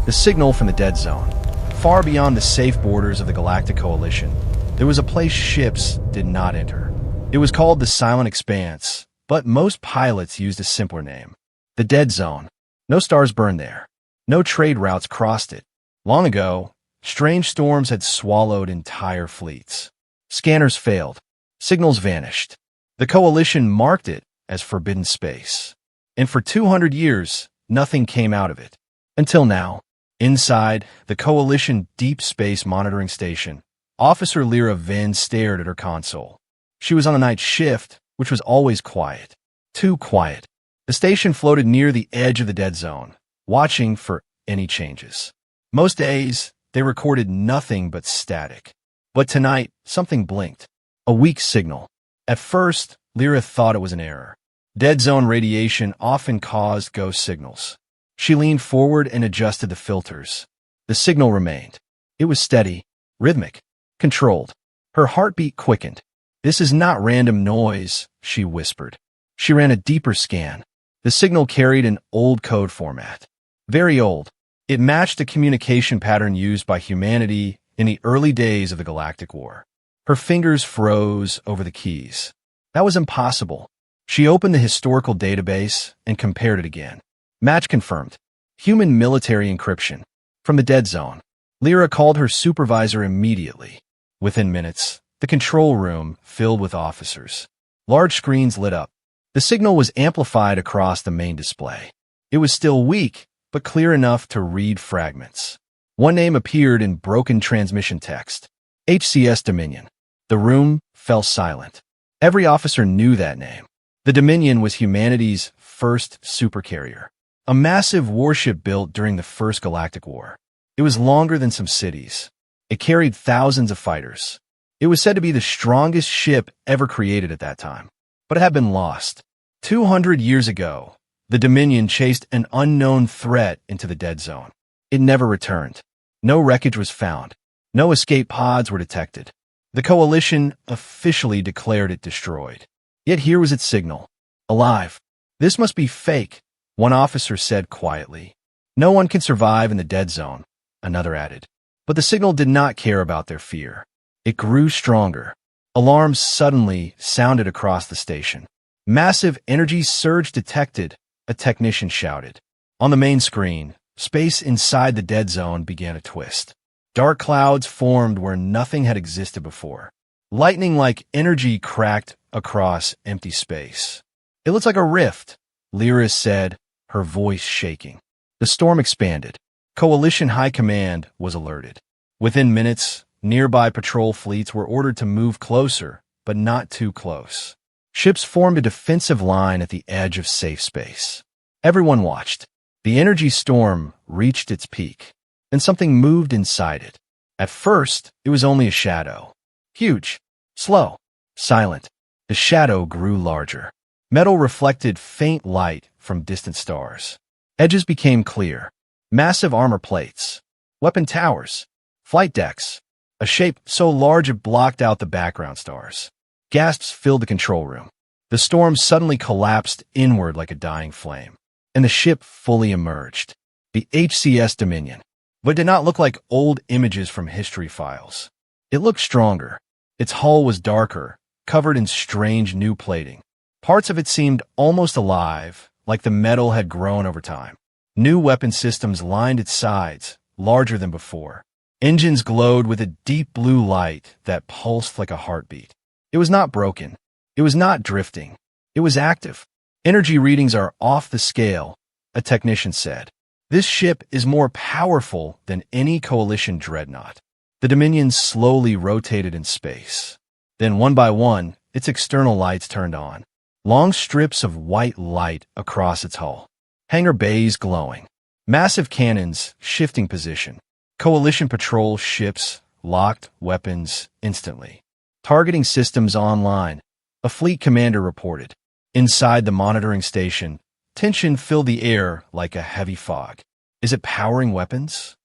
The signal from the dead zone. Far beyond the safe borders of the Galactic Coalition, there was a place ships did not enter. It was called the Silent Expanse, but most pilots used a simpler name. The Dead Zone. No stars burned there. No trade routes crossed it. Long ago, strange storms had swallowed entire fleets. Scanners failed. Signals vanished. The Coalition marked it as forbidden space. And for 200 years, nothing came out of it. Until now. Inside the Coalition Deep Space Monitoring Station, Officer Lyra Vin stared at her console. She was on a night shift, which was always quiet. Too quiet. The station floated near the edge of the dead zone, watching for any changes. Most days, they recorded nothing but static. But tonight, something blinked. A weak signal. At first, Lyra thought it was an error. Dead zone radiation often caused ghost signals. She leaned forward and adjusted the filters. The signal remained. It was steady, rhythmic, controlled. Her heartbeat quickened. "This is not random noise," she whispered. She ran a deeper scan. The signal carried an old code format. Very old. It matched a communication pattern used by humanity in the early days of the Galactic War. Her fingers froze over the keys. That was impossible. She opened the historical database and compared it again. Match confirmed. Human military encryption. From the dead zone. Lyra called her supervisor immediately. Within minutes, the control room filled with officers. Large screens lit up. The signal was amplified across the main display. It was still weak, but clear enough to read fragments. One name appeared in broken transmission text. HCS Dominion. The room fell silent. Every officer knew that name. The Dominion was humanity's first supercarrier. A massive warship built during the First Galactic War. It was longer than some cities. It carried thousands of fighters. It was said to be the strongest ship ever created at that time. But it had been lost. 200 years ago, the Dominion chased an unknown threat into the dead zone. It never returned. No wreckage was found. No escape pods were detected. The Coalition officially declared it destroyed. Yet here was its signal. Alive. "This must be fake," one officer said quietly. "No one can survive in the dead zone," another added. But the signal did not care about their fear. It grew stronger. Alarms suddenly sounded across the station. "Massive energy surge detected," a technician shouted. On the main screen, space inside the dead zone began to twist. Dark clouds formed where nothing had existed before. Lightning-like energy cracked across empty space. "It looks like a rift," Lyra said, her voice shaking. The storm expanded. Coalition High Command was alerted. Within minutes, nearby patrol fleets were ordered to move closer, but not too close. Ships formed a defensive line at the edge of safe space. Everyone watched. The energy storm reached its peak. Then something moved inside it. At first, it was only a shadow. Huge, slow, silent. The shadow grew larger. Metal reflected faint light from distant stars. Edges became clear. Massive armor plates. Weapon towers. Flight decks. A shape so large it blocked out the background stars. Gasps filled the control room. The storm suddenly collapsed inward like a dying flame. And the ship fully emerged. The HCS Dominion. But it did not look like old images from history files. It looked stronger. Its hull was darker, covered in strange new plating. Parts of it seemed almost alive, like the metal had grown over time. New weapon systems lined its sides, larger than before. Engines glowed with a deep blue light that pulsed like a heartbeat. It was not broken. It was not drifting. It was active. "Energy readings are off the scale," a technician said. "This ship is more powerful than any Coalition dreadnought." The Dominion slowly rotated in space. Then, one by one, its external lights turned on. Long strips of white light across its hull. Hangar bays glowing. Massive cannons shifting position. Coalition patrol ships locked weapons instantly. Targeting systems online, a fleet commander reported. Inside the monitoring station, tension filled the air like a heavy fog. "Is it powering weapons?"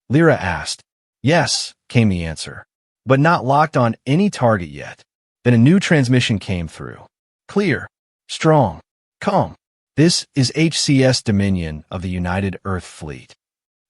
Lyra asked. "Yes," came the answer, "but not locked on any target yet." Then a new transmission came through. "Clear, strong, calm. This is HCS Dominion of the United Earth Fleet."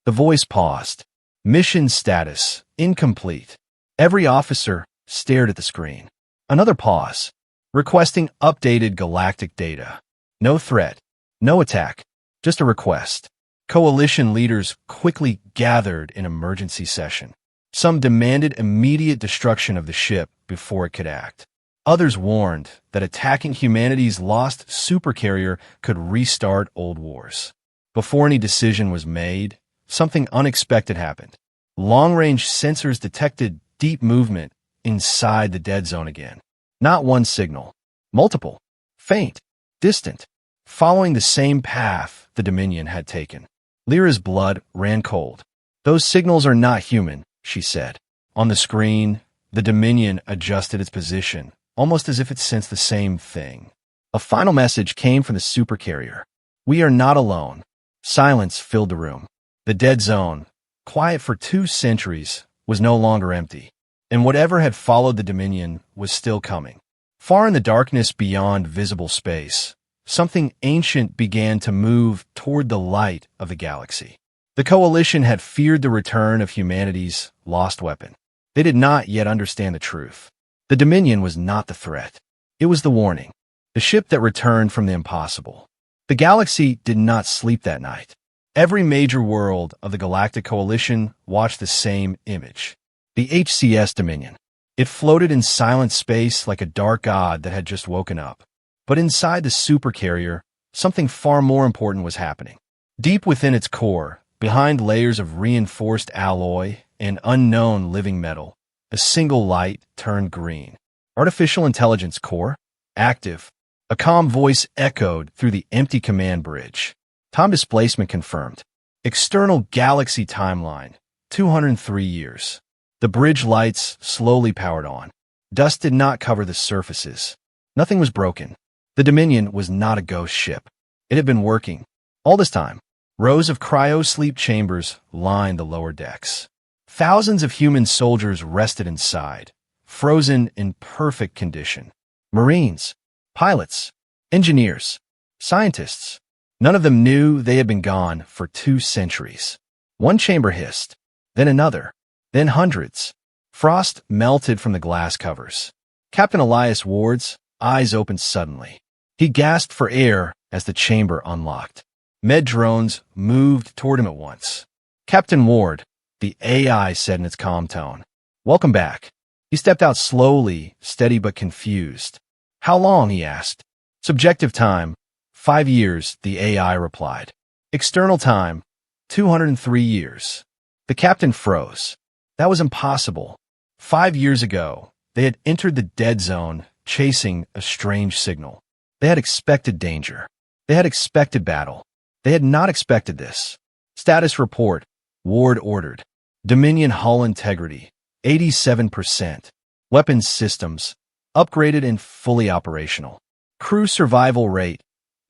The voice paused. Mission status, incomplete. Every officer stared at the screen. Another pause. Requesting updated galactic data. No threat. No attack. Just a request. Coalition leaders quickly gathered in emergency session. Some demanded immediate destruction of the ship before it could act. Others warned that attacking humanity's lost supercarrier could restart old wars. Before any decision was made, something unexpected happened. Long-range sensors detected deep movement inside the dead zone again. Not one signal. Multiple. Faint. Distant. Following the same path the Dominion had taken. Lyra's blood ran cold. Those signals are not human, she said. On the screen, the Dominion adjusted its position, almost as if it sensed the same thing. A final message came from the supercarrier. We are not alone. Silence filled the room. The dead zone, quiet for 2 centuries, was no longer empty. And whatever had followed the Dominion was still coming. Far in the darkness beyond visible space, something ancient began to move toward the light of the galaxy. The Coalition had feared the return of humanity's lost weapon. They did not yet understand the truth. The Dominion was not the threat. It was the warning. The ship that returned from the impossible. The galaxy did not sleep that night. Every major world of the Galactic Coalition watched the same image. The HCS Dominion. It floated in silent space like a dark god that had just woken up. But inside the supercarrier, something far more important was happening. Deep within its core, behind layers of reinforced alloy and unknown living metal, a single light turned green. Artificial intelligence core? Active. A calm voice echoed through the empty command bridge. Time displacement confirmed. External galaxy timeline, 203 years. The bridge lights slowly powered on. Dust did not cover the surfaces. Nothing was broken. The Dominion was not a ghost ship. It had been working. All this time, rows of cryo-sleep chambers lined the lower decks. Thousands of human soldiers rested inside, frozen in perfect condition. Marines, pilots, engineers, scientists. None of them knew they had been gone for 2 centuries. One chamber hissed, then another, then hundreds. Frost melted from the glass covers. Captain Elias Ward's eyes opened suddenly. He gasped for air as the chamber unlocked. Med drones moved toward him at once. Captain Ward, the AI said in its calm tone. Welcome back. He stepped out slowly, steady but confused. How long? He asked. Subjective time, 5 years, the AI replied. External time, 203 years. The captain froze. That was impossible. 5 years ago, they had entered the dead zone, chasing a strange signal. They had expected danger. They had expected battle. They had not expected this. Status report, Ward ordered. Dominion hull integrity, 87%. Weapons systems, upgraded and fully operational. Crew survival rate,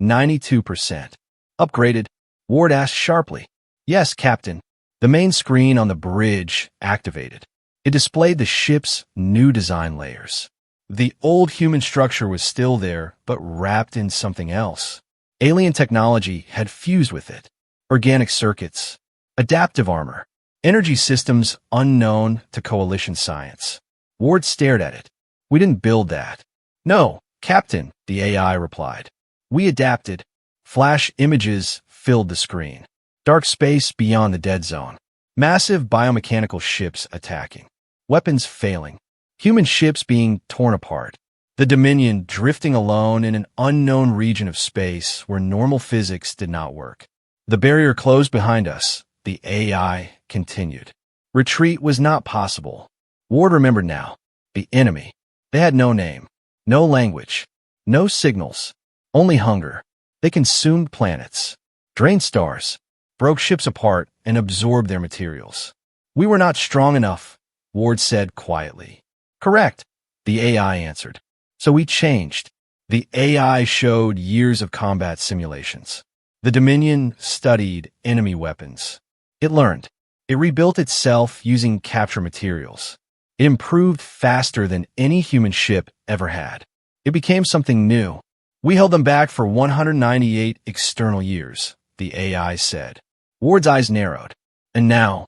92%. Upgraded, Ward asked sharply. Yes, Captain. The main screen on the bridge activated. It displayed the ship's new design layers. The old human structure was still there, but wrapped in something else. Alien technology had fused with it. Organic circuits, adaptive armor, energy systems unknown to Coalition science. Ward stared at it. We didn't build that. No, Captain, the AI replied. We adapted. Flash images filled the screen. Dark space beyond the dead zone. Massive biomechanical ships attacking. Weapons failing. Human ships being torn apart. The Dominion drifting alone in an unknown region of space where normal physics did not work. The barrier closed behind us, the AI continued. Retreat was not possible. Ward remembered now. The enemy. They had no name, no language, no signals, only hunger. They consumed planets, drained stars, broke ships apart, and absorbed their materials. We were not strong enough, Ward said quietly. Correct, the AI answered. So we changed. The AI showed years of combat simulations. The Dominion studied enemy weapons. It learned. It rebuilt itself using capture materials. It improved faster than any human ship ever had. It became something new. We held them back for 198 external years, the AI said. Ward's eyes narrowed. And now,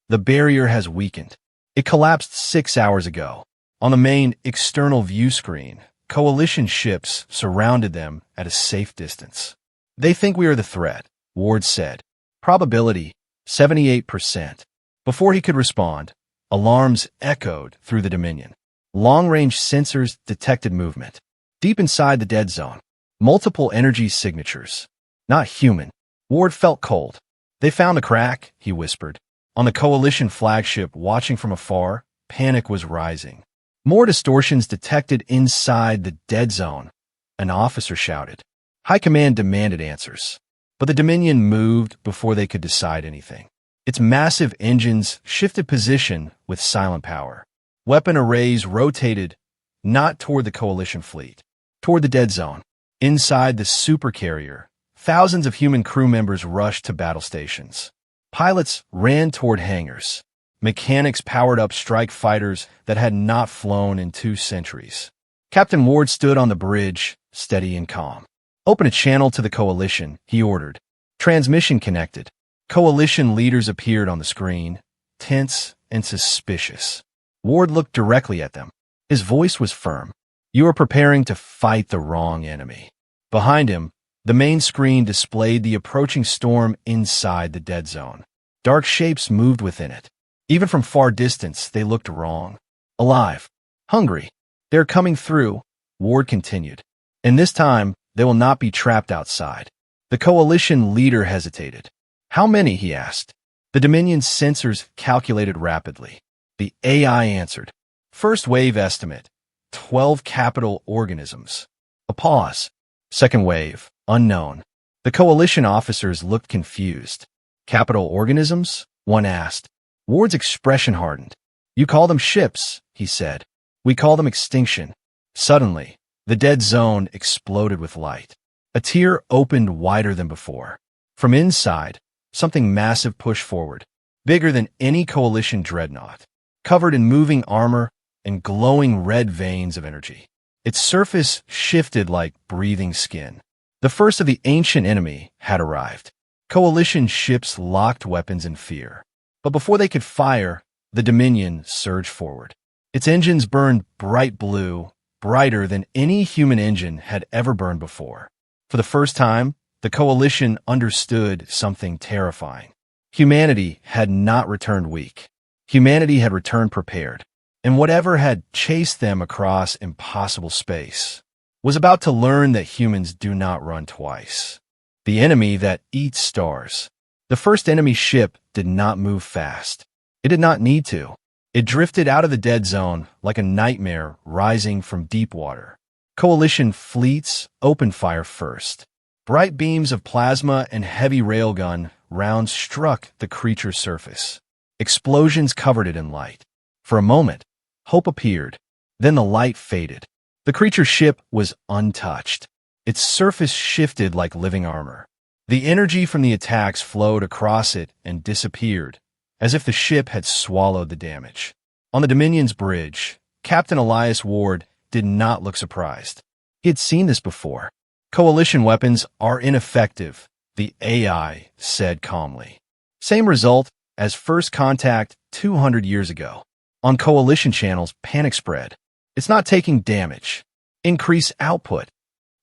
the barrier has weakened. It collapsed 6 hours ago. On the main external view screen, coalition ships surrounded them at a safe distance. They think we are the threat, Ward said. Probability, 78%. Before he could respond, alarms echoed through the Dominion. Long-range sensors detected movement. Deep inside the dead zone, multiple energy signatures. Not human. Ward felt cold. They found a crack, he whispered. On the coalition flagship watching from afar, panic was rising. More distortions detected inside the dead zone, an officer shouted. High Command demanded answers. But the Dominion moved before they could decide anything. Its massive engines shifted position with silent power. Weapon arrays rotated, not toward the coalition fleet, toward the dead zone. Inside the supercarrier, thousands of human crew members rushed to battle stations. Pilots ran toward hangars. Mechanics powered up strike fighters that had not flown in 2 centuries. Captain Ward stood on the bridge, steady and calm. Open a channel to the coalition, he ordered. Transmission connected. Coalition leaders appeared on the screen, tense and suspicious. Ward looked directly at them. His voice was firm. You are preparing to fight the wrong enemy. Behind him, the main screen displayed the approaching storm inside the dead zone. Dark shapes moved within it. Even from far distance, they looked wrong. Alive. Hungry. They're coming through, Ward continued. And this time, they will not be trapped outside. The coalition leader hesitated. How many, he asked. The Dominion's sensors calculated rapidly. The AI answered. First wave estimate, 12 capital organisms. A pause. Second wave, unknown. The coalition officers looked confused. Capital organisms? One asked. Ward's expression hardened. You call them ships, he said. We call them extinction. Suddenly, the dead zone exploded with light. A tier opened wider than before. From inside, something massive pushed forward, bigger than any coalition dreadnought, covered in moving armor and glowing red veins of energy. Its surface shifted like breathing skin. The first of the ancient enemy had arrived. Coalition ships locked weapons in fear. But before they could fire, the Dominion surged forward. Its engines burned bright blue, brighter than any human engine had ever burned before. For the first time, the coalition understood something terrifying. Humanity had not returned weak. Humanity had returned prepared. And whatever had chased them across impossible space was about to learn that humans do not run twice. The enemy that eats stars. The first enemy ship did not move fast. It did not need to. It drifted out of the dead zone like a nightmare rising from deep water. Coalition fleets opened fire first. Bright beams of plasma and heavy railgun rounds struck the creature's surface. Explosions covered it in light. For a moment, hope appeared. Then the light faded. The creature's ship was untouched. Its surface shifted like living armor. The energy from the attacks flowed across it and disappeared, as if the ship had swallowed the damage. On the Dominion's bridge, Captain Elias Ward did not look surprised. He had seen this before. Coalition weapons are ineffective, the AI said calmly. Same result as first contact 200 years ago. On coalition channels, panic spread. It's not taking damage. Increase output.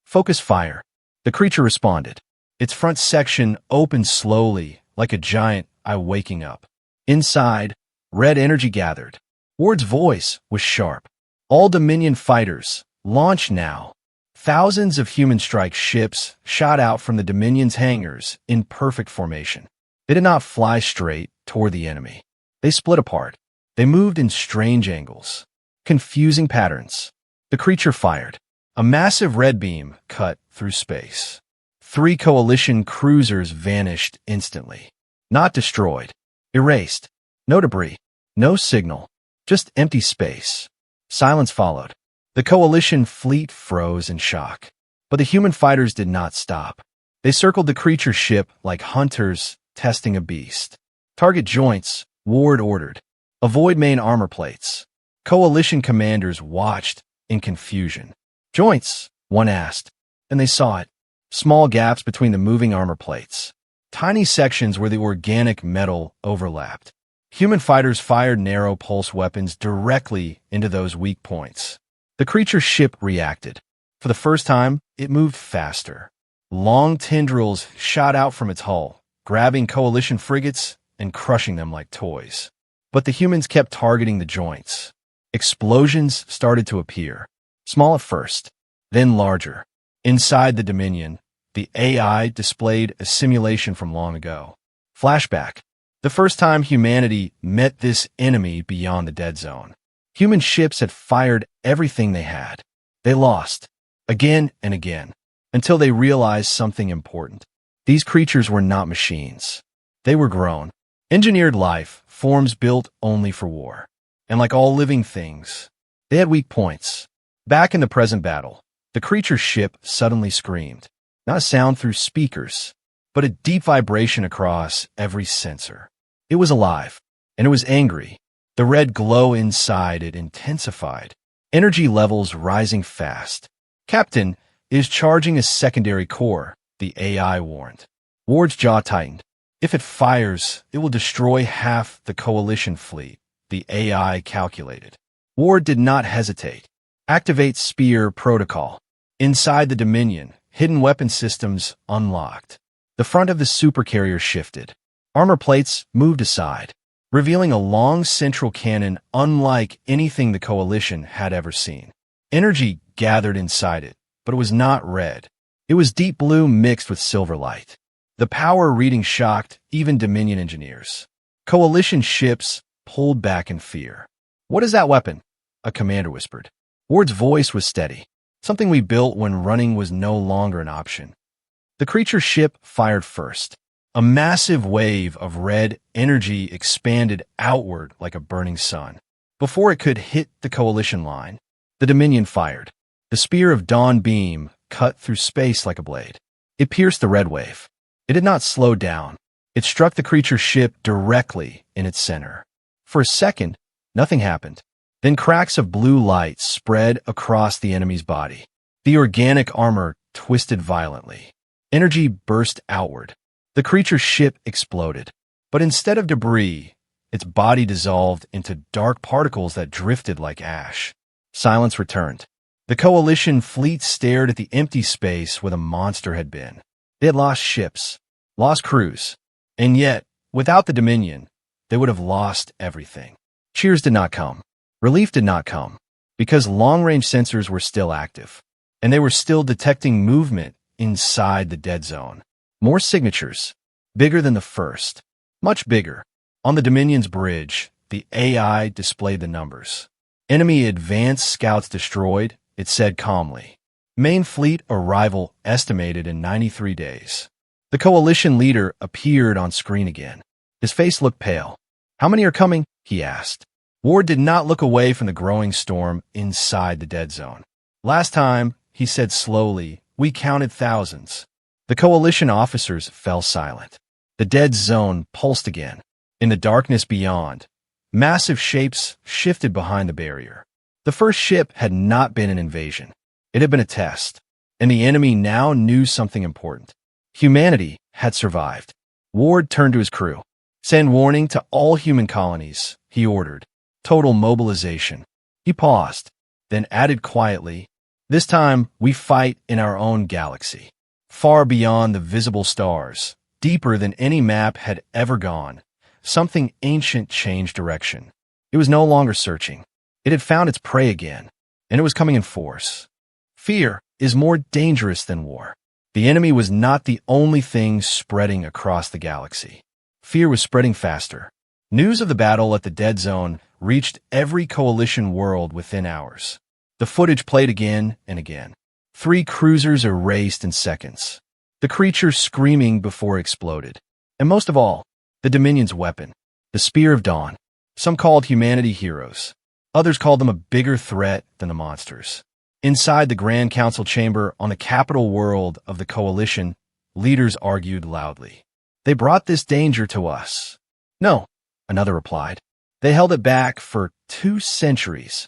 Focus fire. The creature responded. Its front section opened slowly, like a giant eye waking up. Inside, red energy gathered. Ward's voice was sharp. All Dominion fighters, launch now. Thousands of human strike ships shot out from the Dominion's hangars in perfect formation. They did not fly straight toward the enemy. They split apart. They moved in strange angles, confusing patterns. The creature fired. A massive red beam cut through space. 3 coalition cruisers vanished instantly. Not destroyed. Erased. No debris. No signal. Just empty space. Silence followed. The coalition fleet froze in shock. But the human fighters did not stop. They circled the creature ship like hunters testing a beast. Target joints, Ward ordered. Avoid main armor plates. Coalition commanders watched in confusion. Joints, one asked, and they saw it. Small gaps between the moving armor plates. tiny sections where the organic metal overlapped. Human fighters fired narrow pulse weapons directly into those weak points. The creature's ship reacted. For the first time, it moved faster. Long tendrils shot out from its hull, grabbing coalition frigates and crushing them like toys. But the humans kept targeting the joints. Explosions started to appear, small at first, then larger. Inside the Dominion, the AI displayed a simulation from long ago. Flashback. The first time humanity met this enemy beyond the dead zone. Human ships had fired everything they had. They lost, again and again, until they realized something important. These creatures were not machines. They were grown, engineered life, forms built only for war. And like all living things, they had weak points. Back in the present battle, the creature's ship suddenly screamed. Not a sound through speakers, but a deep vibration across every sensor. It was alive, and it was angry. The red glow inside it intensified, energy levels rising fast. "Captain is charging a secondary core," the AI warned. Ward's jaw tightened. "If it fires, it will destroy half the coalition fleet," the AI calculated. Ward did not hesitate. "Activate Spear Protocol." Inside the Dominion, hidden weapon systems unlocked. The front of the supercarrier shifted. Armor plates moved aside, revealing a long central cannon unlike anything the Coalition had ever seen. Energy gathered inside it, but it was not red. It was deep blue mixed with silver light. The power reading shocked even Dominion engineers. Coalition ships pulled back in fear. "What is that weapon?" a commander whispered. Ward's voice was steady. "Something we built when running was no longer an option." The creature's ship fired first. A massive wave of red energy expanded outward like a burning sun. Before it could hit the Coalition line, the Dominion fired. The Spear of Dawn beam cut through space like a blade. It pierced the red wave. It did not slow down. It struck the creature's ship directly in its center. For a second, nothing happened. Then cracks of blue light spread across the enemy's body. The organic armor twisted violently. Energy burst outward. The creature's ship exploded. But instead of debris, its body dissolved into dark particles that drifted like ash. Silence returned. The Coalition fleet stared at the empty space where the monster had been. They had lost ships, lost crews, and yet, without the Dominion, they would have lost everything. Cheers did not come. Relief did not come, because long-range sensors were still active, and they were still detecting movement inside the dead zone. More signatures, bigger than the first, much bigger. On the Dominion's bridge, the AI displayed the numbers. "Enemy advanced scouts destroyed," it said calmly. "Main fleet arrival estimated in 93 days. The Coalition leader appeared on screen again. His face looked pale. "How many are coming?" he asked. Ward did not look away from the growing storm inside the dead zone. "Last time," he said slowly, "we counted thousands." The Coalition officers fell silent. The dead zone pulsed again. In the darkness beyond, massive shapes shifted behind the barrier. The first ship had not been an invasion. It had been a test, and the enemy now knew something important. Humanity had survived. Ward turned to his crew. "Send warning to all human colonies," he ordered. "Total mobilization." He paused, then added quietly, "This time we fight in our own galaxy. Far beyond the visible stars, deeper than any map had ever gone, something ancient changed direction. It was no longer searching. It had found its prey again, and it was coming in force. Fear is more dangerous than war. The enemy was not the only thing spreading across the galaxy. Fear was spreading faster. News of the battle at the dead zone reached every Coalition world within hours. The footage played again and again. 3 cruisers erased in seconds. The creature screaming before it exploded. And most of all, the Dominion's weapon, the Spear of Dawn. Some called humanity heroes. Others called them a bigger threat than the monsters. Inside the Grand Council chamber on the capital world of the Coalition, leaders argued loudly. "They brought this danger to us." "No," another replied. "They held it back for 2 centuries.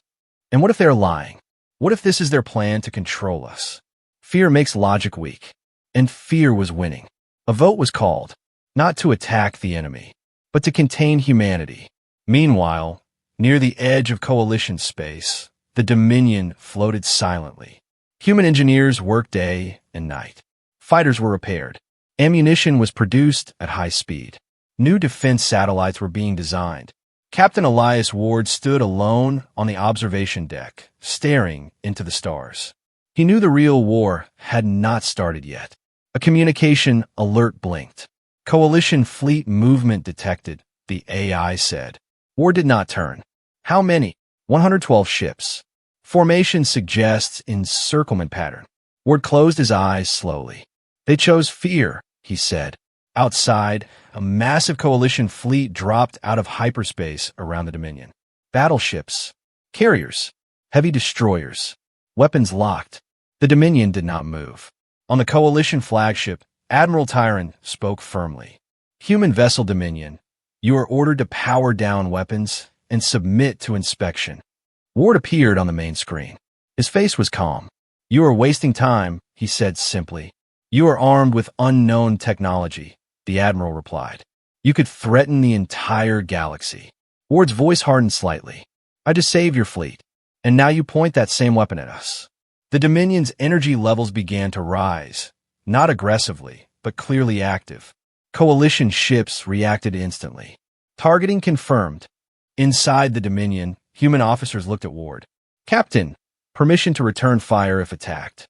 And what if they're lying? What if this is their plan to control us?" Fear makes logic weak. And fear was winning. A vote was called. not to attack the enemy, but to contain humanity. Meanwhile, near the edge of coalition space, the Dominion floated silently. Human engineers worked day and night. Fighters were repaired. Ammunition was produced at high speed. New defense satellites were being designed. Captain Elias Ward stood alone on the observation deck, staring into the stars. He knew the real war had not started yet. A communication alert blinked. Coalition fleet movement detected, the AI said. Ward did not turn. How many? 112 ships. Formation suggests encirclement pattern. Ward closed his eyes slowly. They chose fear, he said. Outside, a massive coalition fleet dropped out of hyperspace around the Dominion. Battleships, carriers, heavy destroyers, weapons locked. The Dominion did not move. On the coalition flagship, Admiral Tyron spoke firmly. Human vessel Dominion, you are ordered to power down weapons and submit to inspection. Ward appeared on the main screen. His face was calm. You are wasting time, he said simply. You are armed with unknown technology, the Admiral replied. You could threaten the entire galaxy. Ward's voice hardened slightly. I just saved your fleet, and now you point that same weapon at us. The Dominion's energy levels began to rise, not aggressively, but clearly active. Coalition ships reacted instantly. Targeting confirmed. Inside the Dominion, human officers looked at Ward. Captain, permission to return fire if attacked.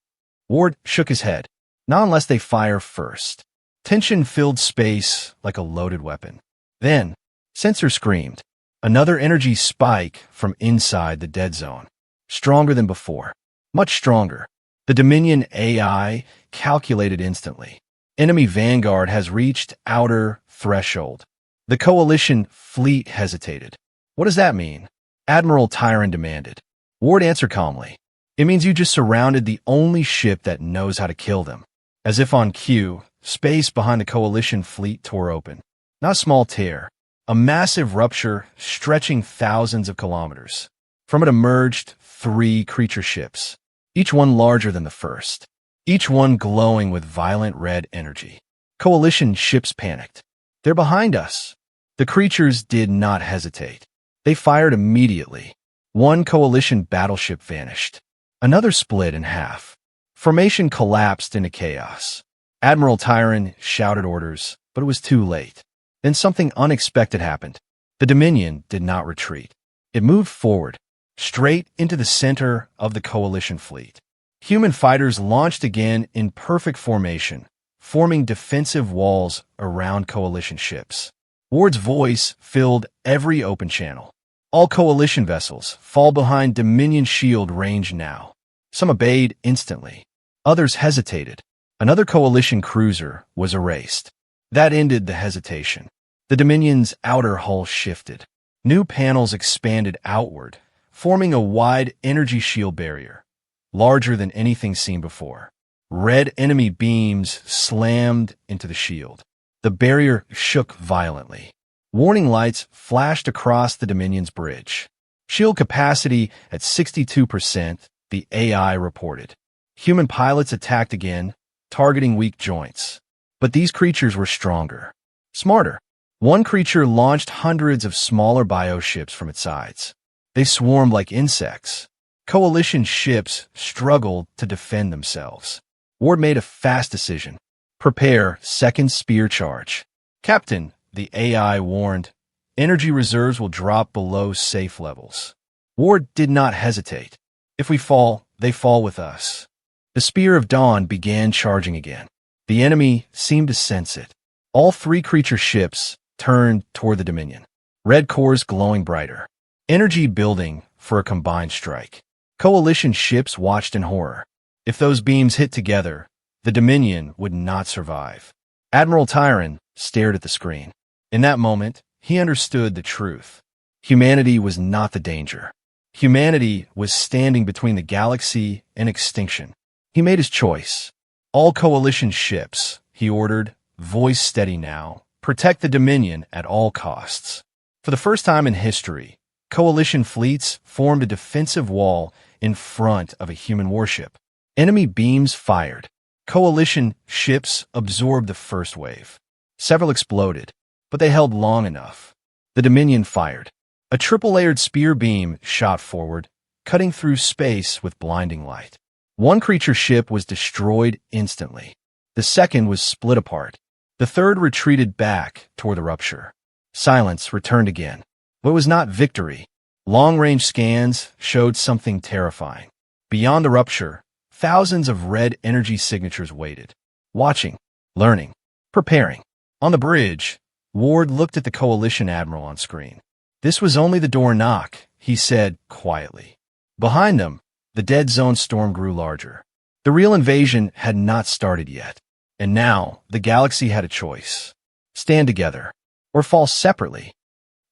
Ward shook his head. Not unless they fire first. Tension filled space like a loaded weapon. Then, sensor screamed. Another energy spike from inside the dead zone. Stronger than before. Much stronger. The Dominion AI calculated instantly. Enemy vanguard has reached outer threshold. The coalition fleet hesitated. What does that mean? Admiral Tyron demanded. Ward answered calmly. It means you just surrounded the only ship that knows how to kill them. As if on cue, space behind the coalition fleet tore open. Not a small tear. A massive rupture stretching thousands of kilometers. From it emerged 3 creature ships, each one larger than the first, each one glowing with violent red energy. Coalition ships panicked. They're behind us. The creatures did not hesitate. They fired immediately. One coalition battleship vanished. Another split in half. Formation collapsed into chaos. Admiral Tyron shouted orders, but it was too late. Then something unexpected happened. The Dominion did not retreat. It moved forward, straight into the center of the coalition fleet. Human fighters launched again in perfect formation, forming defensive walls around coalition ships. Ward's voice filled every open channel. All coalition vessels fall behind Dominion shield range now. Some obeyed instantly. Others hesitated. Another coalition cruiser was erased. That ended the hesitation. The Dominion's outer hull shifted. New panels expanded outward, forming a wide energy shield barrier, larger than anything seen before. Red enemy beams slammed into the shield. The barrier shook violently. Warning lights flashed across the Dominion's bridge. Shield capacity at 62%, the AI reported. Human pilots attacked again, targeting weak joints. But these creatures were stronger, smarter. One creature launched hundreds of smaller bioships from its sides. They swarmed like insects. Coalition ships struggled to defend themselves. Ward made a fast decision. Prepare second spear charge. Captain, the AI warned, energy reserves will drop below safe levels. Ward did not hesitate. If we fall, they fall with us. The Spear of Dawn began charging again. The enemy seemed to sense it. All 3 creature ships turned toward the Dominion. Red cores glowing brighter. Energy building for a combined strike. Coalition ships watched in horror. If those beams hit together, the Dominion would not survive. Admiral Tyron stared at the screen. In that moment, he understood the truth. Humanity was not the danger. Humanity was standing between the galaxy and extinction. He made his choice. All coalition ships, he ordered, voice steady now, protect the Dominion at all costs. For the first time in history, coalition fleets formed a defensive wall in front of a human warship. Enemy beams fired. Coalition ships absorbed the first wave. Several exploded, but they held long enough. The Dominion fired. A triple-layered spear beam shot forward, cutting through space with blinding light. One creature ship was destroyed instantly. The second was split apart. The third retreated back toward the rupture. Silence returned again. But it was not victory. Long-range scans showed something terrifying. Beyond the rupture, thousands of red energy signatures waited. Watching, learning, preparing. On the bridge, Ward looked at the Coalition admiral on screen. This was only the door knock, he said quietly. Behind them, the dead zone storm grew larger. The real invasion had not started yet. And now, the galaxy had a choice. Stand together, or fall separately.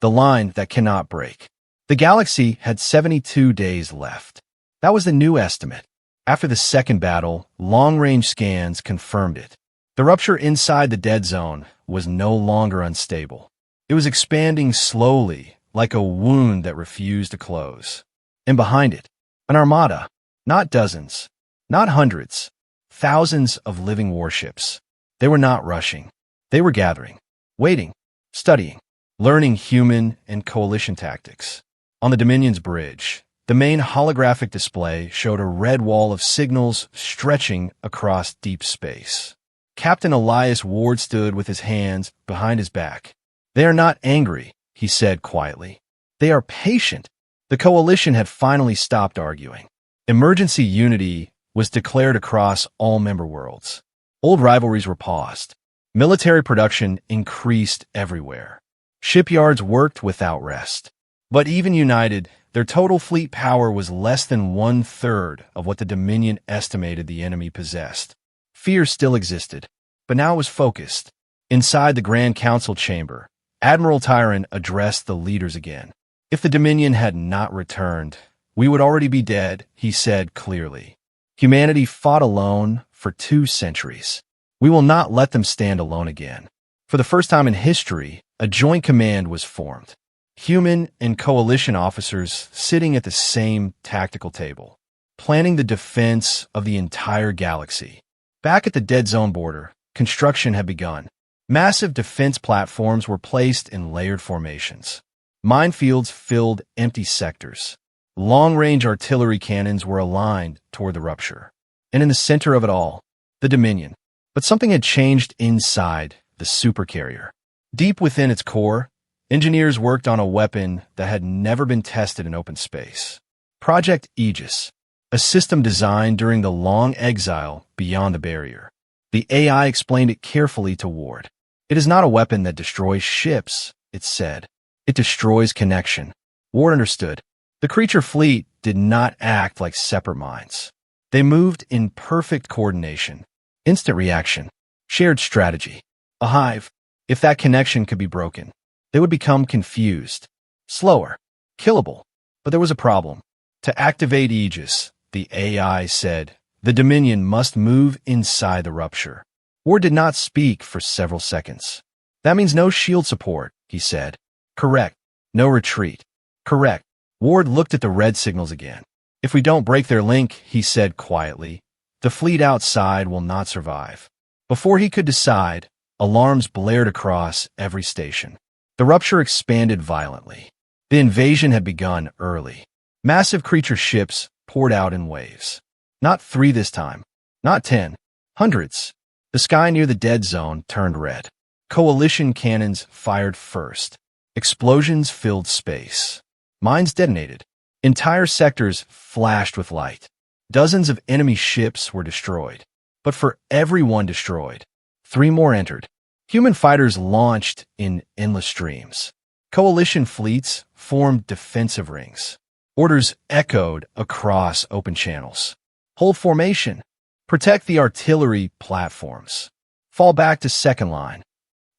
The line that cannot break. The galaxy had 72 days left. That was the new estimate. After the second battle, long-range scans confirmed it. The rupture inside the dead zone was no longer unstable. It was expanding slowly, like a wound that refused to close. And behind it, an armada. Not dozens, not hundreds, thousands of living warships. They were not rushing. They were gathering, waiting, studying, learning human and coalition tactics. On the Dominion's bridge, the main holographic display showed a red wall of signals stretching across deep space. Captain Elias Ward stood with his hands behind his back. They are not angry, he said quietly. They are patient. The coalition had finally stopped arguing. Emergency unity was declared across all member worlds. Old rivalries were paused. Military production increased everywhere. Shipyards worked without rest. But even united, their total fleet power was less than one-third of what the Dominion estimated the enemy possessed. Fear still existed, but now it was focused. Inside the Grand Council chamber, Admiral Tyron addressed the leaders again. If the Dominion had not returned, we would already be dead, he said clearly. Humanity fought alone for 2 centuries. We will not let them stand alone again. For the first time in history, a joint command was formed. Human and coalition officers sitting at the same tactical table, planning the defense of the entire galaxy. Back at the dead zone border, construction had begun. Massive defense platforms were placed in layered formations. Minefields filled empty sectors. Long-range artillery cannons were aligned toward the rupture. And in the center of it all, the Dominion. But something had changed inside the supercarrier. Deep within its core, engineers worked on a weapon that had never been tested in open space. Project Aegis, a system designed during the long exile beyond the barrier. The AI explained it carefully to Ward. It is not a weapon that destroys ships, it said. It destroys connection. Ward understood. The creature fleet did not act like separate minds. They moved in perfect coordination. Instant reaction. Shared strategy. A hive. If that connection could be broken, they would become confused. Slower. Killable. But there was a problem. To activate Aegis, the AI said, the Dominion must move inside the rupture. Ward did not speak for several seconds. That means no shield support, he said. Correct. No retreat. Correct. Ward looked at the red signals again. If we don't break their link, he said quietly, the fleet outside will not survive. Before he could decide, alarms blared across every station. The rupture expanded violently. The invasion had begun early. Massive creature ships poured out in waves. Not 3 this time. Not 10. Hundreds. The sky near the dead zone turned red. Coalition cannons fired first. Explosions filled space. Mines detonated. Entire sectors flashed with light. Dozens of enemy ships were destroyed. But for every one destroyed, 3 more entered. Human fighters launched in endless streams. Coalition fleets formed defensive rings. Orders echoed across open channels. Hold formation. Protect the artillery platforms. Fall back to second line.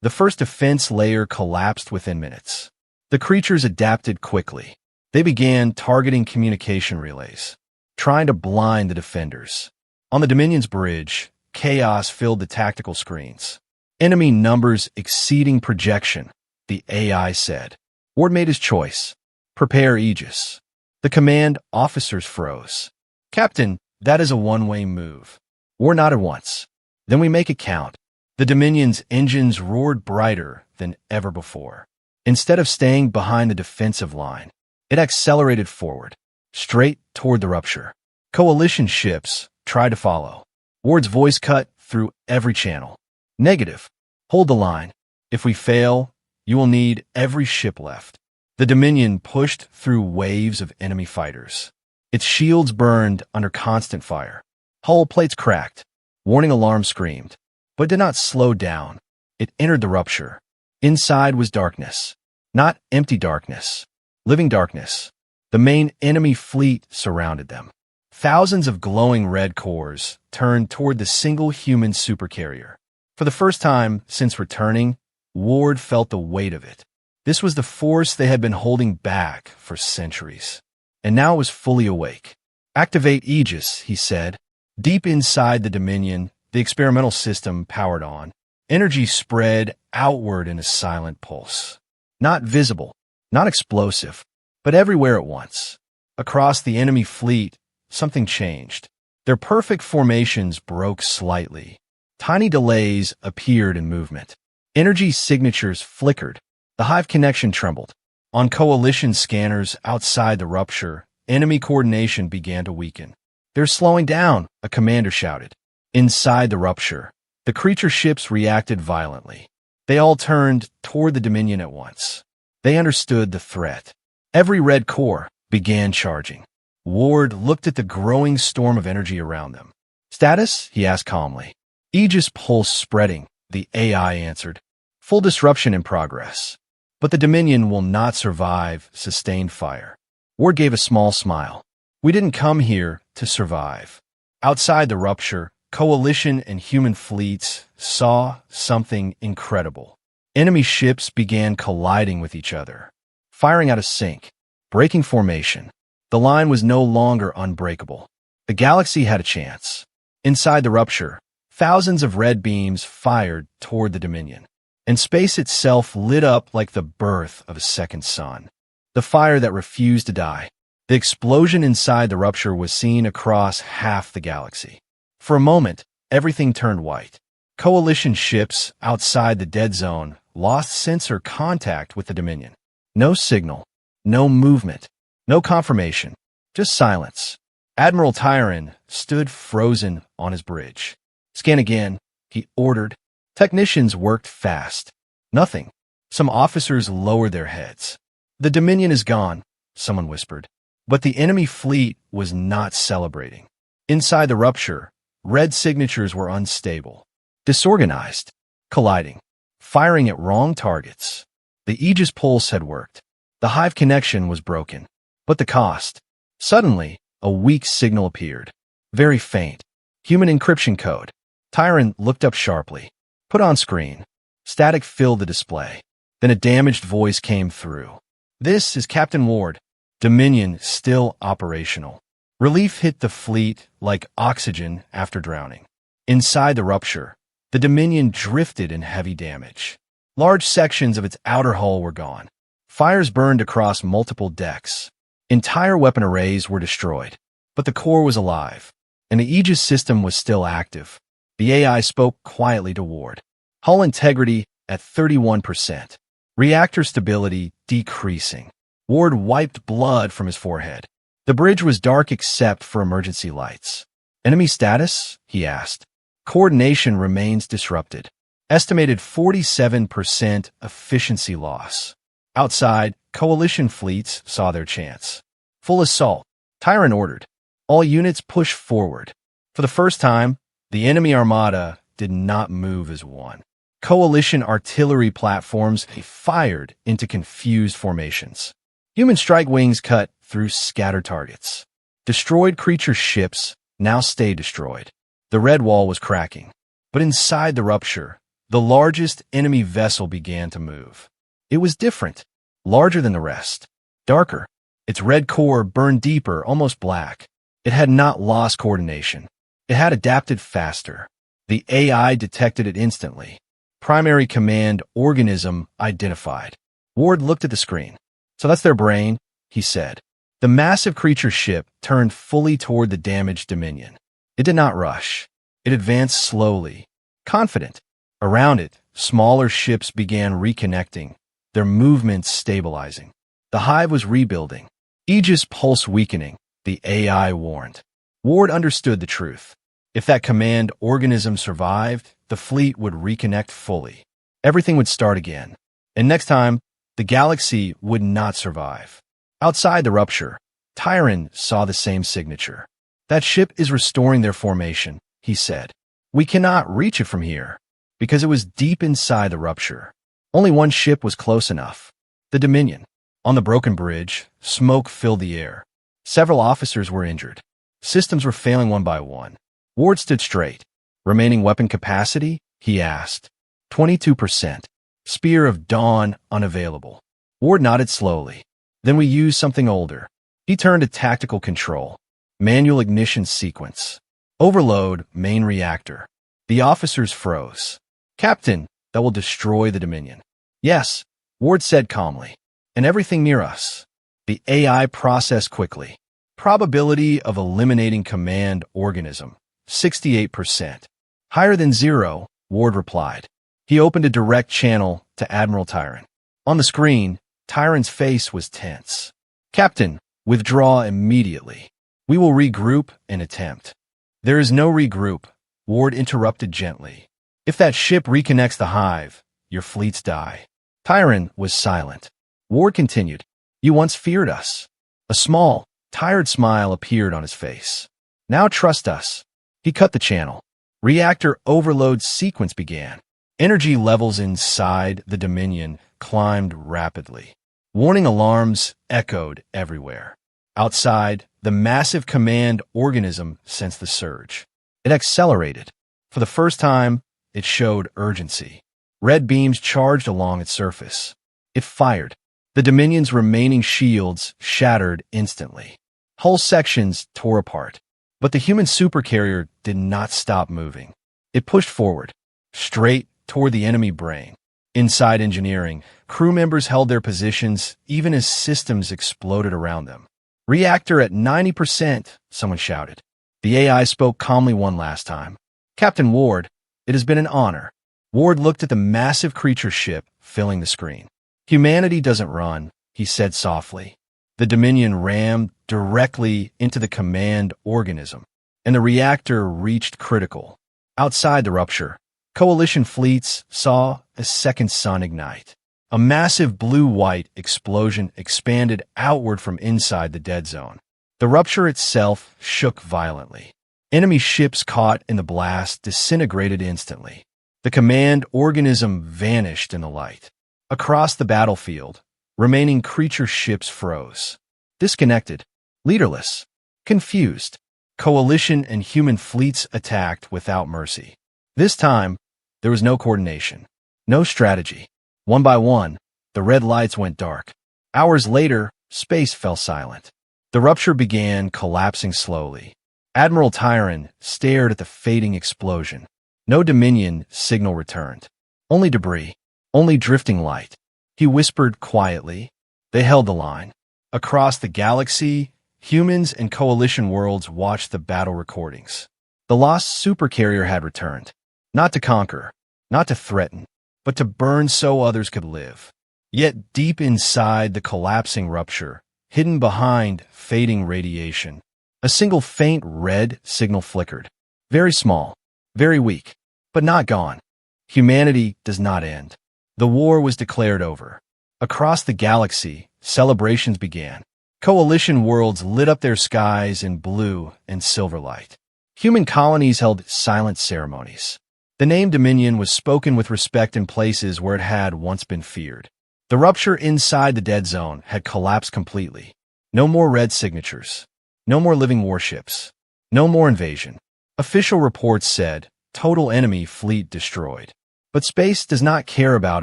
The first defense layer collapsed within minutes. The creatures adapted quickly. They began targeting communication relays, trying to blind the defenders. On the Dominion's bridge, chaos filled the tactical screens. Enemy numbers exceeding projection, the AI said. Ward made his choice. Prepare Aegis. The command officers froze. Captain, that is a one-way move. Ward nodded once. Then we make it count. The Dominion's engines roared brighter than ever before. Instead of staying behind the defensive line, it accelerated forward, straight toward the rupture. Coalition ships tried to follow. Ward's voice cut through every channel. Negative. Hold the line. If we fail, you will need every ship left. The Dominion pushed through waves of enemy fighters. Its shields burned under constant fire. Hull plates cracked. Warning alarms screamed, but did not slow down. It entered the rupture. Inside was darkness. Not empty darkness. Living darkness. The main enemy fleet surrounded them. Thousands of glowing red cores turned toward the single human supercarrier. For the first time since returning, Ward felt the weight of it. This was the force they had been holding back for centuries. And now it was fully awake. Activate Aegis, he said. Deep inside the Dominion, the experimental system powered on. Energy spread outward in a silent pulse. Not visible, not explosive, but everywhere at once. Across the enemy fleet, something changed. Their perfect formations broke slightly. Tiny delays appeared in movement. Energy signatures flickered. The hive connection trembled. On coalition scanners outside the rupture, enemy coordination began to weaken. "They're slowing down," a commander shouted. Inside the rupture, the creature ships reacted violently. They all turned toward the Dominion at once. They understood the threat. Every red core began charging. Ward looked at the growing storm of energy around them. "Status?" he asked calmly. "Aegis pulse spreading," the AI answered. "Full disruption in progress. But the Dominion will not survive sustained fire." Ward gave a small smile. "We didn't come here to survive." Outside the rupture, coalition and human fleets saw something incredible. Enemy ships began colliding with each other, firing out of sync, breaking formation. The line was no longer unbreakable. The galaxy had a chance. Inside the rupture, thousands of red beams fired toward the Dominion, and space itself lit up like the birth of a second sun. The fire that refused to die. The explosion inside the rupture was seen across half the galaxy. For a moment, everything turned white. Coalition ships outside the dead zone lost sensor contact with the Dominion. No signal, no movement, no confirmation, just silence. Admiral Tyron stood frozen on his bridge. "Scan again," he ordered. Technicians worked fast. Nothing. Some officers lowered their heads. "The Dominion is gone," someone whispered. But the enemy fleet was not celebrating. Inside the rupture, red signatures were unstable, disorganized, colliding, firing at wrong targets. The Aegis pulse had worked. The hive connection was broken. But the cost? Suddenly, a weak signal appeared. Very faint. Human encryption code. Tyron looked up sharply. "Put on screen." Static filled the display. Then a damaged voice came through. "This is Captain Ward. Dominion still operational." Relief hit the fleet like oxygen after drowning. Inside the rupture, the Dominion drifted in heavy damage. Large sections of its outer hull were gone. Fires burned across multiple decks. Entire weapon arrays were destroyed. But the core was alive, and the Aegis system was still active. The AI spoke quietly to Ward. Hull integrity at 31%. Reactor stability decreasing. Ward wiped blood from his forehead. The bridge was dark except for emergency lights. "Enemy status?" he asked. "Coordination remains disrupted. Estimated 47% efficiency loss." Outside, coalition fleets saw their chance. "Full assault," Tyron ordered. All units push forward. For the first time, the enemy armada did not move as one. Coalition artillery platforms fired into confused formations. Human strike wings cut through scattered targets. Destroyed creature ships now stayed destroyed. The red wall was cracking. But inside the rupture, the largest enemy vessel began to move. It was different, larger than the rest, darker. Its red core burned deeper, almost black. It had not lost coordination. It had adapted faster. The AI detected it instantly. Primary command organism identified. Ward looked at the screen. "So that's their brain," he said. The massive creature ship turned fully toward the damaged Dominion. It did not rush. It advanced slowly, confident, Around it, smaller ships began reconnecting, their movements stabilizing. The hive was rebuilding. Aegis pulse weakening, the AI warned. Ward understood the truth. If that command organism survived, the fleet would reconnect fully. Everything would start again. And next time, the galaxy would not survive. Outside the rupture, Tyron saw the same signature. That ship is restoring their formation, he said. We cannot reach it from here, because it was deep inside the rupture. Only one ship was close enough. The Dominion. On the broken bridge, smoke filled the air. Several officers were injured. Systems were failing one by one. Ward stood straight. Remaining weapon capacity? He asked. 22%. Spear of Dawn unavailable. Ward nodded slowly. Then we used something older. He turned to tactical control. Manual ignition sequence. Overload main reactor. The officers froze. Captain, that will destroy the Dominion. Yes, Ward said calmly. And everything near us. The AI processed quickly. Probability of eliminating command organism. 68%. Higher than 0, Ward replied. He opened a direct channel to Admiral Tyron. On the screen, Tyron's face was tense. Captain, withdraw immediately. We will regroup and attempt. There is no regroup, Ward interrupted gently. If that ship reconnects the hive, your fleets die. Tyron was silent. Ward continued. You once feared us. A small, tired smile appeared on his face. Now trust us. He cut the channel. Reactor overload sequence began. Energy levels inside the Dominion climbed rapidly. Warning alarms echoed everywhere. Outside, the massive command organism sensed the surge. It accelerated. For the first time, it showed urgency. Red beams charged along its surface. It fired. The Dominion's remaining shields shattered instantly. Whole sections tore apart. But the human supercarrier did not stop moving. It pushed forward, straight toward the enemy brain. Inside engineering, crew members held their positions even as systems exploded around them. Reactor at 90%, someone shouted. The AI spoke calmly one last time. Captain Ward, it has been an honor. Ward looked at the massive creature ship filling the screen. Humanity doesn't run, he said softly. The Dominion rammed directly into the command organism, and the reactor reached critical. Outside the rupture, Coalition fleets saw a second sun ignite. A massive blue-white explosion expanded outward from inside the dead zone. The rupture itself shook violently. Enemy ships caught in the blast disintegrated instantly. The command organism vanished in the light. Across the battlefield, remaining creature ships froze. Disconnected, leaderless, confused. Coalition and human fleets attacked without mercy. This time, there was no coordination, no strategy. One by one, the red lights went dark. Hours later, space fell silent. The rupture began collapsing slowly. Admiral Tyron stared at the fading explosion. No Dominion signal returned. Only debris, only drifting light. He whispered quietly. They held the line. Across the galaxy, humans and Coalition worlds watched the battle recordings. The lost supercarrier had returned. Not to conquer, not to threaten, but to burn so others could live. Yet deep inside the collapsing rupture, hidden behind fading radiation, a single faint red signal flickered. Very small, very weak, but not gone. Humanity does not end. The war was declared over. Across the galaxy, celebrations began. Coalition worlds lit up their skies in blue and silver light. Human colonies held silent ceremonies. The name Dominion was spoken with respect in places where it had once been feared. The rupture inside the dead zone had collapsed completely. No more red signatures. No more living warships. No more invasion. Official reports said, total enemy fleet destroyed. But space does not care about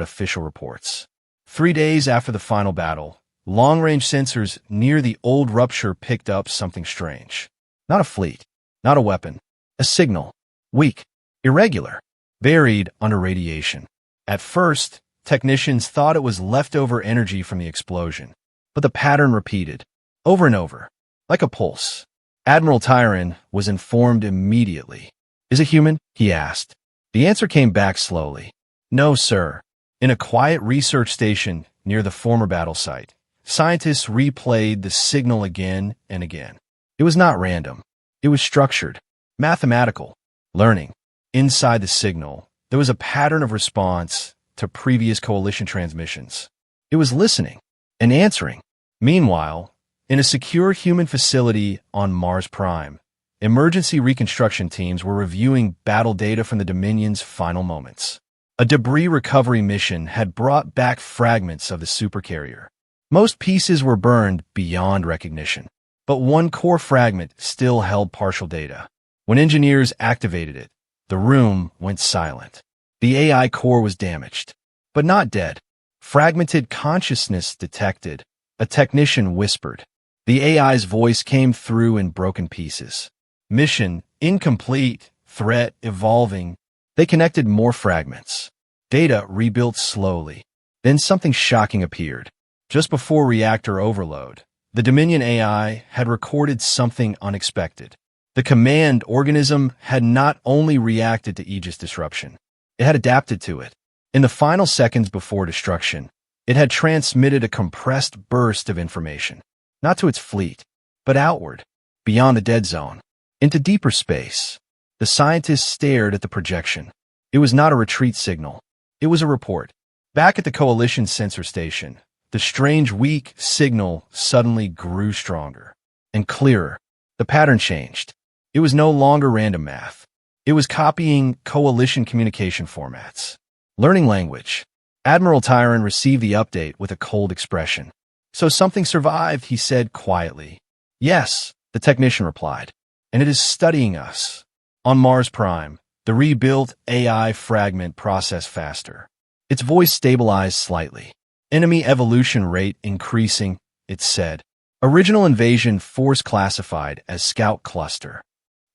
official reports. 3 days after the final battle, long-range sensors near the old rupture picked up something strange. Not a fleet. Not a weapon. A signal. Weak. Irregular. Buried under radiation. At first, technicians thought it was leftover energy from the explosion. But the pattern repeated. Over and over. Like a pulse. Admiral Tyron was informed immediately. Is it human? He asked. The answer came back slowly. No, sir. In a quiet research station near the former battle site, scientists replayed the signal again and again. It was not random. It was structured, mathematical, learning. Inside the signal, there was a pattern of response to previous coalition transmissions. It was listening and answering. Meanwhile, in a secure human facility on Mars Prime, emergency reconstruction teams were reviewing battle data from the Dominion's final moments. A debris recovery mission had brought back fragments of the supercarrier. Most pieces were burned beyond recognition, but one core fragment still held partial data. When engineers activated it, the room went silent. The AI core was damaged, but not dead. Fragmented consciousness detected. A technician whispered. The AI's voice came through in broken pieces. Mission incomplete, threat evolving. They connected more fragments. Data rebuilt slowly. Then something shocking appeared. Just before reactor overload, the Dominion AI had recorded something unexpected. The command organism had not only reacted to Aegis disruption, it had adapted to it. In the final seconds before destruction, it had transmitted a compressed burst of information, not to its fleet, but outward, beyond the dead zone, into deeper space. The scientists stared at the projection. It was not a retreat signal. It was a report. Back at the Coalition sensor station, the strange, weak signal suddenly grew stronger and clearer. The pattern changed. It was no longer random math. It was copying Coalition communication formats. Learning language. Admiral Tyron received the update with a cold expression. So something survived, he said quietly. Yes, the technician replied, and it is studying us. On Mars Prime, the rebuilt AI fragment processed faster. Its voice stabilized slightly. Enemy evolution rate increasing, it said. Original invasion force classified as Scout Cluster.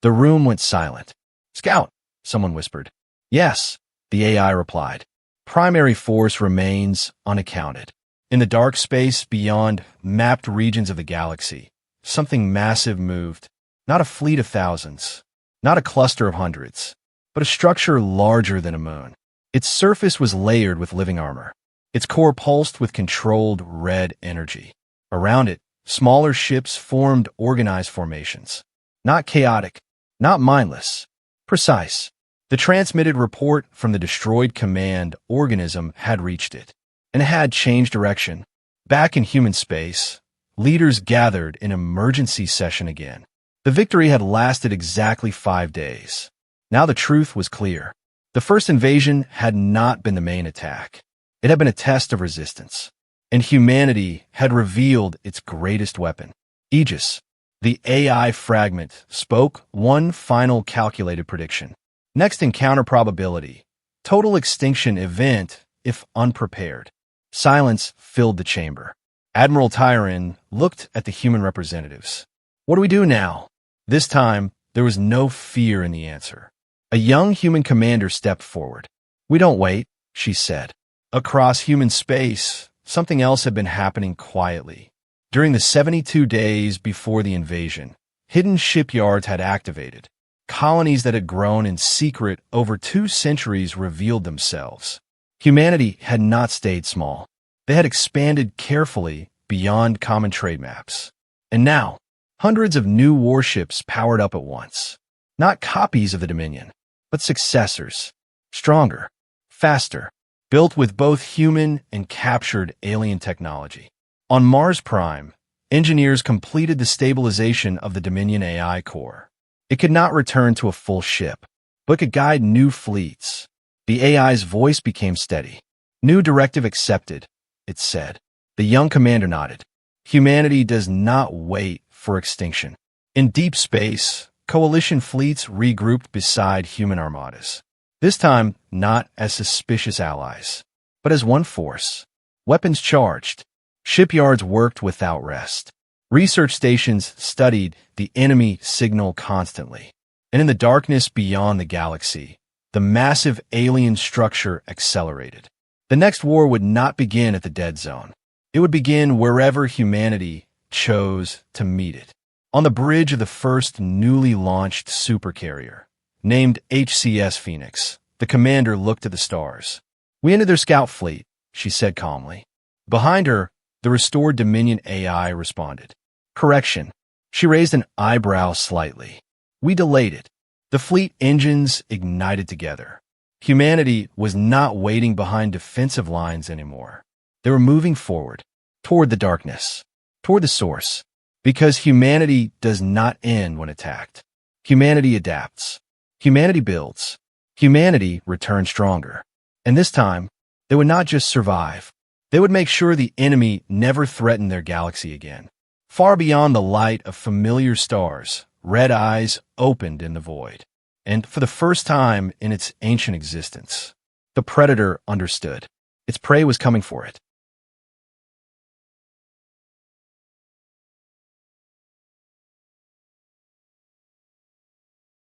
The room went silent. Scout, someone whispered. Yes, the AI replied. Primary force remains unaccounted. In the dark space beyond mapped regions of the galaxy, something massive moved. Not a fleet of thousands, not a cluster of hundreds, but a structure larger than a moon. Its surface was layered with living armor. Its core pulsed with controlled red energy. Around it, smaller ships formed organized formations. Not chaotic, not mindless, precise. The transmitted report from the destroyed command organism had reached it, and it had changed direction. Back in human space, leaders gathered in emergency session again. The victory had lasted exactly 5 days. Now the truth was clear. The first invasion had not been the main attack. It had been a test of resistance, and humanity had revealed its greatest weapon. Aegis, the AI fragment, spoke one final calculated prediction. Next encounter probability. Total extinction event if unprepared. Silence filled the chamber. Admiral Tyron looked at the human representatives. What do we do now? This time, there was no fear in the answer. A young human commander stepped forward. We don't wait, she said. Across human space, something else had been happening quietly. During the 72 days before the invasion, hidden shipyards had activated. Colonies that had grown in secret over 2 centuries revealed themselves. Humanity had not stayed small. They had expanded carefully beyond common trade maps. And now, hundreds of new warships powered up at once. Not copies of the Dominion, but successors. Stronger, faster, built with both human and captured alien technology. On Mars Prime, engineers completed the stabilization of the Dominion AI core. It could not return to a full ship, but could guide new fleets. The AI's voice became steady. New directive accepted, it said. The young commander nodded. Humanity does not wait for extinction. In deep space, coalition fleets regrouped beside human armadas. This time, not as suspicious allies, but as one force. Weapons charged. Shipyards worked without rest. Research stations studied the enemy signal constantly. And in the darkness beyond the galaxy, the massive alien structure accelerated. The next war would not begin at the dead zone. It would begin wherever humanity chose to meet it. On the bridge of the first newly launched supercarrier, named HCS Phoenix, The commander looked at the stars. "We entered their scout fleet," she said calmly. Behind her, the restored Dominion AI responded. "Correction." She raised an eyebrow slightly. "We delayed it." The fleet engines ignited together. Humanity was not waiting behind defensive lines anymore. They were moving forward, toward the darkness, toward the source. Because humanity does not end when attacked. Humanity adapts. Humanity builds. Humanity returns stronger. And this time, they would not just survive. They would make sure the enemy never threatened their galaxy again. Far beyond the light of familiar stars, red eyes opened in the void. And for the first time in its ancient existence, the predator understood. Its prey was coming for it.